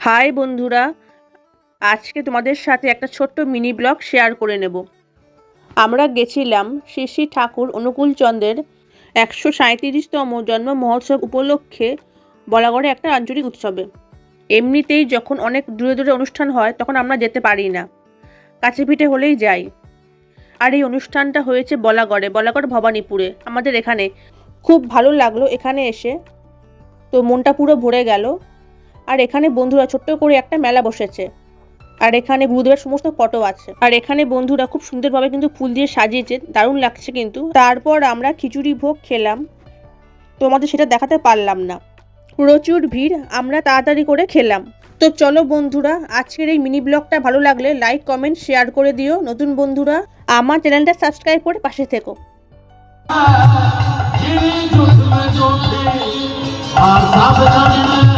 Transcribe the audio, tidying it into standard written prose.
High বন্ধুরা, আজকে তোমাদের সাথে একটা ছোট্ট মিনি ব্লগ শেয়ার করে নেব। আমরা গেছিলাম শ্রী শ্রী ঠাকুর অনুকূলচন্দ্রের 137তম জন্ম মহোৎসব উপলক্ষে বলাগড়ে একটা আঞ্চলিক উৎসবে। এমনিতেই যখন অনেক দূরে দূরে অনুষ্ঠান হয় তখন আমরা যেতে পারি না, কাছে পিঠে হলেই যাই। আর এই অনুষ্ঠানটা হয়েছে বলাগড় ভবানীপুরে, আমাদের এখানে। খুব ভালো লাগলো এখানে এসে, তো মনটা পুরো ভরে গেল। আর এখানে বন্ধুরা ছোট্ট করে একটা মেলা বসেছে, আর এখানে গুরুদেবের সমস্ত ফটো আছে। আর এখানে বন্ধুরা খুব সুন্দরভাবে কিন্তু ফুল দিয়ে সাজিয়েছে, দারুণ লাগছে কিন্তু। তারপর আমরা খিচুড়ি ভোগ খেলাম, তোমাদের সেটা দেখাতে পারলাম না, প্রচুর ভিড়, আমরা তাড়াতাড়ি করে খেলাম। তো চলো বন্ধুরা, আজকের এই মিনি ব্লগটা ভালো লাগলে লাইক কমেন্ট শেয়ার করে দিও। নতুন বন্ধুরা আমার চ্যানেলটা সাবস্ক্রাইব করে পাশে থেকো। আর